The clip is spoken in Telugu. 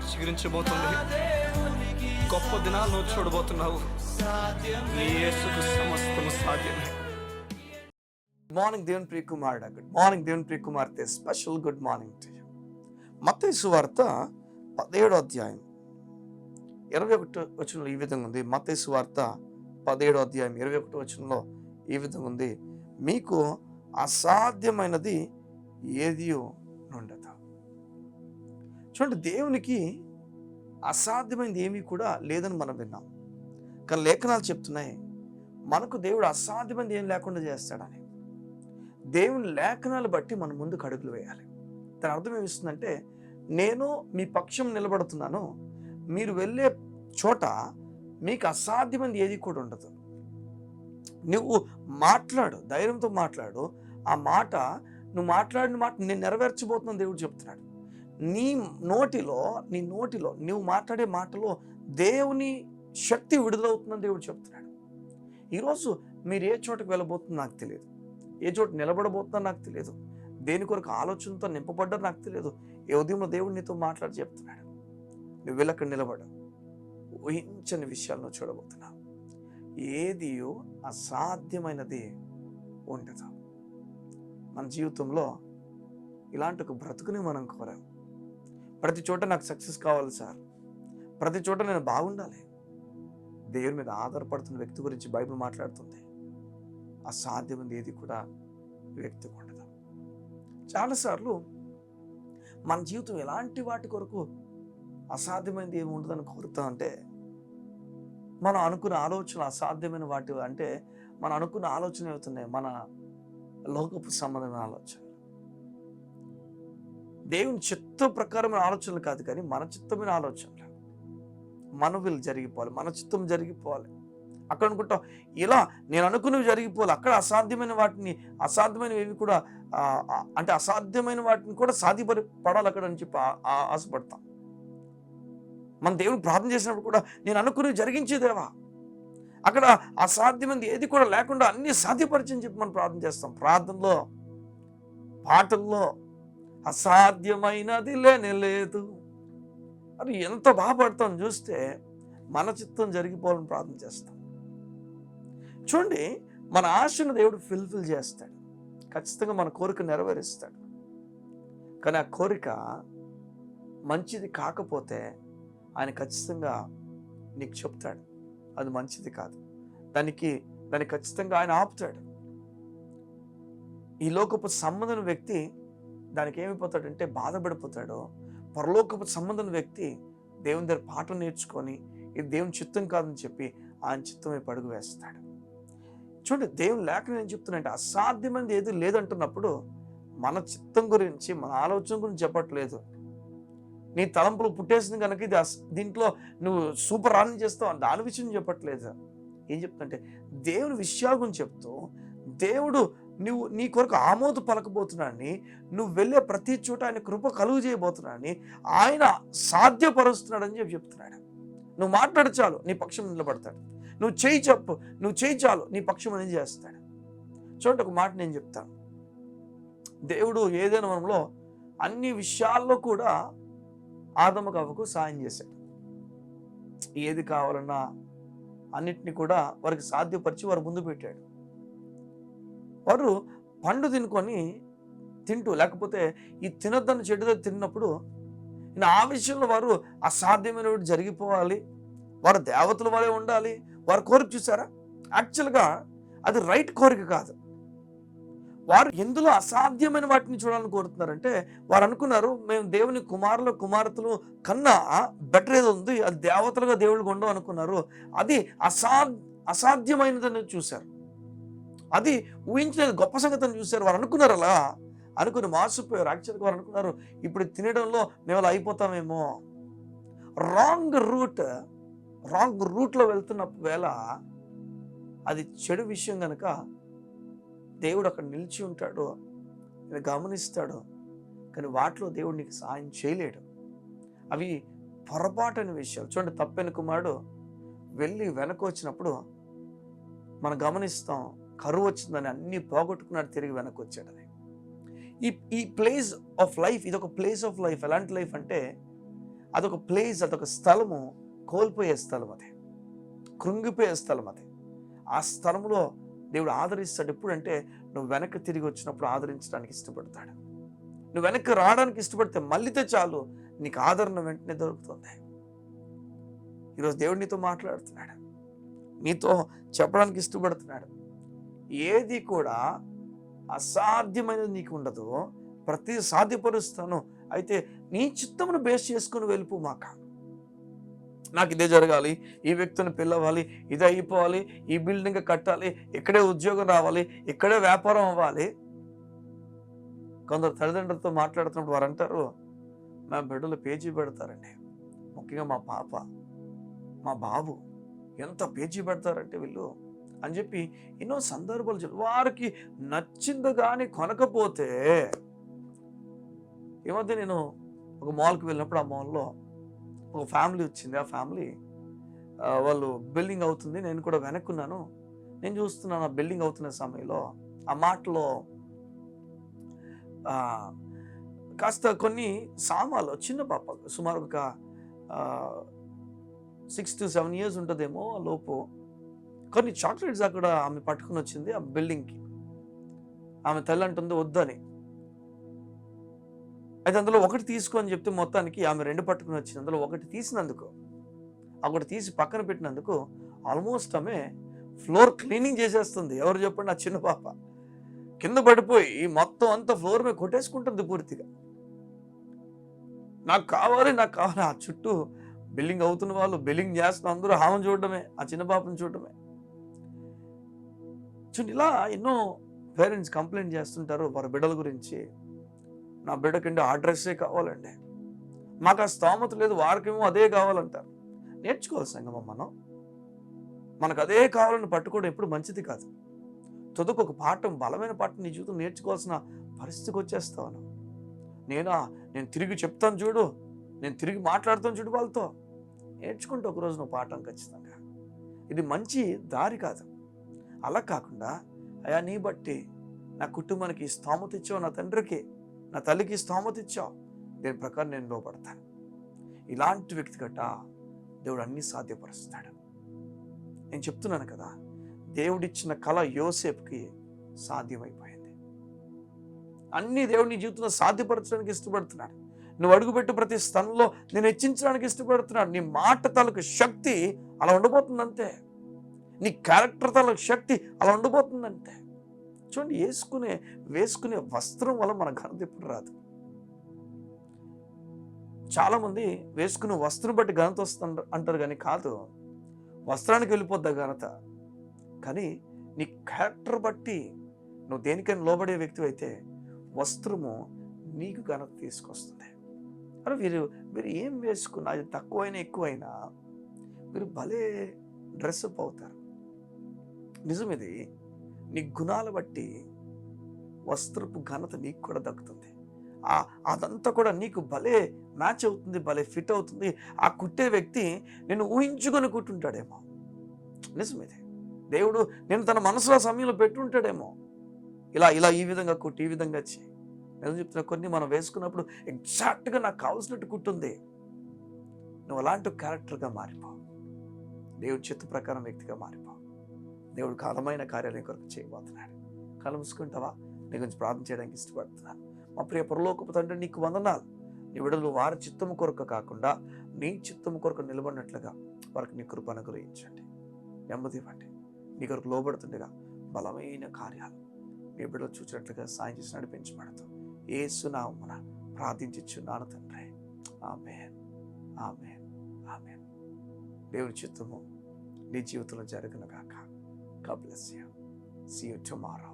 చిగురించబోతుంది. గొప్ప దినాలు నువ్వు చూడబోతున్నావు. నీ యేసుకు సమస్తము సాధ్యమే. గుడ్ మార్నింగ్ దేవుని ప్రియ కుమారుడా, గుడ్ మార్నింగ్ దేవుని ప్రియ కుమార్తె, special good morning to you. మత్తయి సువార్త 17వ అధ్యాయం 21వ వచనంలో ఈ విధంగా ఉంది. మత్తయి సువార్త 17వ అధ్యాయం 21వ వచనంలో ఈ విధంగా ఉంది. మీకు అసాధ్యమైనది ఏది ఉండదు. చూడండి, దేవునికి అసాధ్యమైనది ఏమీ కూడా లేదని మనం విన్నాం. కానీ లేఖనాలు చెప్తున్నాయి మనకు దేవుడు అసాధ్యమైనది ఏం లేకుండా చేస్తాడని. దేవుని లేఖనాలు బట్టి మనం ముందుకు అడుగులు వేయాలి. దాని అర్థం ఏమిస్తుందంటే, నేను మీ పక్షం నిలబడుతున్నాను, మీరు వెళ్ళే చోట మీకు అసాధ్యమైనది ఏది కూడా ఉండదు. నువ్వు మాట్లాడు, ధైర్యంతో మాట్లాడు. ఆ మాట, నువ్వు మాట్లాడిన మాట నేను నెరవేర్చబోతున్నాను దేవుడు చెప్తున్నాడు. నీ నోటిలో నువ్వు మాట్లాడే మాటలో దేవుని శక్తి విడుదలవుతుందని దేవుడు చెప్తున్నాడు. ఈరోజు మీరు ఏ చోటకు వెళ్ళబోతుందో నాకు తెలియదు, ఏ చోట నిలబడబోతుందో నాకు తెలియదు, దేని కొరకు ఆలోచనతో నింపబడ్డారో నాకు తెలియదు. ఏ ఉదయంలో దేవుడు నీతో మాట్లాడి చెప్తున్నాడు, నువ్వు వెళ్ళక్కడ నిలబడ, ఊహించని విషయాలను చూడబోతున్నావు. ఏది అసాధ్యమైనది ఉండదు. మన జీవితంలో ఇలాంటి ఒక బ్రతుకుని మనం కోరాం. ప్రతి చోట నాకు సక్సెస్ కావాలి సార్, ప్రతి చోట నేను బాగుండాలి. దేవుని మీద ఆధారపడుతున్న వ్యక్తి గురించి బైబిల్ మాట్లాడుతుంది. అసాధ్యమైనది ఏది కూడా వ్యక్తికి ఉండదు. చాలాసార్లు మన జీవితం ఎలాంటి వాటి కొరకు అసాధ్యమైనది ఏమి ఉండదని కోరుతా అంటే, మనం అనుకున్న ఆలోచన అసాధ్యమైన వాటి అంటే మనం అనుకున్న ఆలోచన అవుతున్నాయి మన లోకపు సంబంధమైన ఆలోచనలు. దేవుని చిత్త ప్రకారమైన ఆలోచనలు కాదు, కానీ మన చిత్తమైన ఆలోచనలు. మన వీళ్ళు జరిగిపోవాలి, మన చిత్తం జరిగిపోవాలి. అక్కడ అనుకుంటాం ఇలా నేను అనుకున్నవి జరిగిపోవాలి, అక్కడ అసాధ్యమైనవి ఏవి కూడా అంటే అసాధ్యమైన వాటిని కూడా సాధ్యపడాలి అక్కడ అని చెప్పి ఆశపడతాం. మన దేవుని ప్రార్థన చేసినప్పుడు కూడా నేను అనుకున్నవి జరిగించేదేవా, అక్కడ అసాధ్యమైనది ఏది కూడా లేకుండా అన్ని సాధ్యపరచని చెప్పి మనం ప్రార్థన చేస్తాం. ప్రార్థనలో, పాటల్లో అసాధ్యమైనది లేనే లేదు అది ఎంత బాధపడతాం చూస్తే. మన చిత్తం జరిగిపోవాలని ప్రార్థన చేస్తాం. చూడండి, మన ఆశను దేవుడు ఫుల్ఫిల్ చేస్తాడు, ఖచ్చితంగా మన కోరిక నెరవేరుస్తాడు. కానీ ఆ కోరిక మంచిది కాకపోతే ఆయన ఖచ్చితంగా నీకు చెప్తాడు అది మంచిది కాదు, దాన్ని ఖచ్చితంగా ఆయన ఆపుతాడు. ఈ లోకపు సంబంధం వ్యక్తి దానికి ఏమైపోతాడంటే బాధపడిపోతాడో, పరలోకపు సంబంధం వ్యక్తి దేవుని దగ్గర పాఠం నేర్చుకొని ఇది దేవుని చిత్తం కాదని చెప్పి ఆయన చిత్తం వైపు అడుగు వేస్తాడు. చూడండి, దేవుని లేఖనం ఏం చెప్తున్నాయంటే అసాధ్యమైనది ఏది లేదంటున్నప్పుడు మన చిత్తం గురించి, మన ఆలోచన గురించి చెప్పట్లేదు. నీ తలంపులు పుట్టేసింది కనుక ఇది దీంట్లో నువ్వు సూపర్ ఆనందం చేస్తావు దాని విషయం చెప్పట్లేదు. ఏం చెప్తుందంటే దేవుని విషయాల గురించి చెప్తూ, దేవుడు నీ కొరకు ఆమోద పలకబోతున్నాడని, నువ్వు వెళ్ళే ప్రతి చోట ఆయన కృప కలుగు చేయబోతున్నాడని, ఆయన సాధ్యపరుస్తున్నాడని చెప్పి చెప్తున్నాడు. నువ్వు మాట్లాడు చాలు, నీ పక్షం నిలబడతాడు. నువ్వు చేయి చాలు, నీ పక్షం అనేది చేస్తాడు. చూడండి, ఒక మాట నేను చెప్తాను. దేవుడు ఏదైనా వనంలో అన్ని విషయాల్లో కూడా ఆదము హవ్వకు సాయం చేశాడు. ఏది కావాలన్నా అన్నిటిని కూడా వారికి సాధ్యపరిచి వారు ముందు పెట్టాడు. వారు పండు తింటూ లేకపోతే ఈ తినొద్దన్న చెడుతో తిన్నప్పుడు ఆ విషయంలో వారు అసాధ్యమైన జరిగిపోవాలి, వారు దేవతల వలె ఉండాలి, వారు కోరిక చూసారా? యాక్చువల్గా అది రైట్ కోరిక కాదు. వారు ఎందులో అసాధ్యమైన వాటిని చూడాలని కోరుతున్నారంటే, వారు అనుకున్నారు మేము దేవుని కుమార్తెలు కన్నా బెటర్ ఏదో ఉంది, అది దేవతలుగా దేవుళ్ళు ఉండవు అనుకున్నారు. అది అసాధ్యమైనదని చూశారు, అది ఊహించలేదు గొప్ప సంగతిని చూశారు. వారు అనుకున్నారు, అలా అనుకుని మాసిపోయారు. యాక్చువల్గా వారు అనుకున్నారు ఇప్పుడు తినడంలో మేము అలా అయిపోతామేమో. రాంగ్ రూట్లో వెళ్తున్న వేళ అది చెడు విషయం కనుక దేవుడు అక్కడ నిలిచి ఉంటాడు, నేను గమనిస్తాడు. కానీ వాటిలో దేవుడు నీకు సహాయం చేయలేడు. అవి పొరపాటైన విషయాలు. చూడండి, తప్పైన కుమారుడు వెళ్ళి వెనక వచ్చినప్పుడు మనం గమనిస్తాం, కరువు వచ్చిందని అన్ని పోగొట్టుకున్నాడు, తిరిగి వెనక్కి వచ్చాడని. ఈ ప్లేస్ ఆఫ్ లైఫ్, ఇది ఒక ప్లేస్ ఆఫ్ లైఫ్. ఎలాంటి లైఫ్ అంటే అదొక ప్లేస్, అదొక స్థలము, కోల్పోయే స్థలం, అది కృంగిపోయే స్థలం. అది ఆ స్థలంలో దేవుడు ఆదరిస్తాడు. ఎప్పుడంటే నువ్వు వెనక్కి తిరిగి వచ్చినప్పుడు ఆదరించడానికి ఇష్టపడతాడు. నువ్వు వెనక్కి రావడానికి ఇష్టపడితే మళ్ళీతే చాలు, నీకు ఆదరణ వెంటనే దొరుకుతుంది. ఈరోజు దేవుడు నీతో మాట్లాడుతున్నాడు, నీతో చెప్పడానికి ఇష్టపడుతున్నాడు. ఏది కూడా అసాధ్యమైనది నీకు ఉండదు, ప్రతి సాధ్యపరుస్తాను. అయితే నీ చిత్తమును బేస్ చేసుకుని వెళ్ళిపో మాక. నాకు ఇదే జరగాలి, ఈ వ్యక్తిని పిలవాలి, ఇది అయిపోవాలి, ఈ బిల్డింగ్ కట్టాలి, ఇక్కడే ఉద్యోగం రావాలి, ఇక్కడే వ్యాపారం అవ్వాలి. కొందరు తల్లిదండ్రులతో మాట్లాడుతున్నప్పుడు వారు అంటారు, మా బిడ్డలు పేజీ పెడతారండి, ముఖ్యంగా మా పాప, మా బాబు ఎంత పేజీ పెడతారంటే వీళ్ళు అని చెప్పి ఎన్నో సందర్భాలు వారికి నచ్చింది కానీ కొనకపోతే. ఈ మధ్య నేను ఒక మాల్కి వెళ్ళినప్పుడు ఆ మాల్లో ఒక ఫ్యామిలీ వచ్చింది. ఆ ఫ్యామిలీ వాళ్ళు బిల్డింగ్ అవుతుంది, నేను కూడా వెనక్కున్నాను. నేను చూస్తున్నాను ఆ బిల్డింగ్ అవుతున్న సమయంలో ఆ మాటలో కాస్త కొన్ని సామాన్లు, చిన్న పాప సుమారు ఒక 6 to 7 years ఉంటుందేమో లోపు, కొన్ని చాక్లెట్స్ అక్కడ ఆమె పట్టుకుని వచ్చింది ఆ బిల్డింగ్కి. ఆమె తల్లి అంటుంది వద్దని. అయితే అందులో ఒకటి తీసుకో అని చెప్తే మొత్తానికి ఆమె 2 పట్టుకుని వచ్చింది. అందులో ఒకటి తీసినందుకు, ఒకటి తీసి పక్కన పెట్టినందుకు ఆల్మోస్ట్ ఆమె ఫ్లోర్ క్లీనింగ్ చేసేస్తుంది. ఎవరు చెప్పండి? ఆ చిన్న పాప కింద పడిపోయి మొత్తం అంతా ఫ్లోర్ మీద కొట్టేసుకుంటుంది పూర్తిగా. నాకు కావాలి, నాకు కావాలి. ఆ చుట్టూ బిల్డింగ్ అవుతున్న వాళ్ళు, బిల్డింగ్ చేస్తున్న అందరూ ఆమెను చూడడమే, ఆ చిన్న పాపను చూడడమే. చూడండి, ఇలా ఎన్నో పేరెంట్స్ కంప్లైంట్ చేస్తుంటారు వారి బిడ్డల గురించి. నా బిడ్డకంటే ఆ డ్రెస్సే కావాలండి, మాకు ఆ స్తోమత లేదు, వారికేమో అదే కావాలంటారు. నేర్చుకోవాలి సంగమం, మనకు అదే కావాలని పట్టుకోవడం ఎప్పుడు మంచిది కాదు. చదువుకు ఒక పాఠం, బలమైన పాఠం నీ జీవితం నేర్చుకోవాల్సిన పరిస్థితికి వచ్చేస్తాను. నేను తిరిగి చెప్తాను చూడు, నేను తిరిగి మాట్లాడుతాను చూడు వాళ్ళతో. నేర్చుకుంటే ఒకరోజు నువ్వు పాఠం ఖచ్చితంగా. ఇది మంచి దారి కాదు. అలా కాకుండా అయ్యా నీ బట్టి నా కుటుంబానికి స్తోమత ఇచ్చావు, నా తండ్రికి నా తల్లికి స్తోమత ఇచ్చావు, దీని ప్రకారం నేను లోపడతాను. ఇలాంటి వ్యక్తి గట్ట దేవుడు అన్నీ సాధ్యపరుస్తాడు. నేను చెప్తున్నాను కదా, దేవుడిచ్చిన కళ యోసేపుకి సాధ్యమైపోయింది. అన్నీ దేవుడిని జీవితంలో సాధ్యపరచడానికి ఇష్టపడుతున్నాడు. నువ్వు అడుగుపెట్టు ప్రతి స్థలంలో నేను హెచ్చించడానికి ఇష్టపడుతున్నాడు. నీ మాట తాలూకు శక్తి అలా ఉండబోతుందంతే, నీ క్యారెక్టర్ తాలూకు శక్తి అలా ఉండబోతుందంతే. చూడండి, వేసుకునే వస్త్రం వల్ల మన ఘనత ఎప్పుడు రాదు. చాలామంది వేసుకునే వస్త్రం బట్టి ఘనత వస్తుంది అంటారు, కానీ కాదు, వస్త్రానికి వెళ్ళిపోద్దా ఘనత. కానీ నీ క్యారెక్టర్ బట్టి నువ్వు దేనికైనా లోబడే వ్యక్తి అయితే వస్త్రము నీకు ఘనత తీసుకొస్తుంది. అరే మీరు ఏం వేసుకున్నా, అది తక్కువైనా ఎక్కువైనా మీరు భలే డ్రెస్అప్ అవుతారు. నిజమిది. నీ గుణాల బట్టి వస్త్రపు ఘనత నీకు కూడా దక్కుతుంది. అదంతా కూడా నీకు భలే మ్యాచ్ అవుతుంది, భలే ఫిట్ అవుతుంది. ఆ కుట్టే వ్యక్తి నేను ఊహించుకొని కుట్టుంటాడేమో. నిజమిది. దేవుడు నేను తన మనసులో సమయంలో పెట్టుంటాడేమో, ఇలా ఈ విధంగా కుట్టి, ఈ విధంగా చేయి. నేను చెప్తున్నా, కొన్ని మనం వేసుకున్నప్పుడు ఎగ్జాక్ట్గా నాకు కావాల్సినట్టు కుట్టుంది. నువ్వు అలాంటి క్యారెక్టర్గా మారిపో, దేవుడి చిత్త ప్రకారం వ్యక్తిగా మారిపో. దేవుడు కాలమైన కార్యాలు కొరకు చేయబోతున్నాడు. కళ్ళు మూసుకుంటావా? నీ గురించి ప్రార్థన చేయడానికి ఇష్టపడుతున్నాను. మా ప్రియ పరలోకపు తండ్రి, నీకు వందనాలు. నీ విడుదల వారి చిత్తము కొరకు కాకుండా నీ చిత్తము కొరకు నిలబడినట్లుగా వారికి నీ కృప అనుగ్రహించండి. నెమ్మది ఇవ్వండి. నీ కొరకు లోబడుతుండగా బలమైన కార్యాలు మీ బిడ్డలు చూసినట్లుగా సాయం చేసి నడిపించబడతాం. యేసు నామమున ప్రార్థించుచున్నాను తండ్రి. ఆమేన్, ఆమేన్, ఆమేన్. దేవుని చిత్తము నీ జీవితంలో జరుగును గాక. God bless you. See you tomorrow.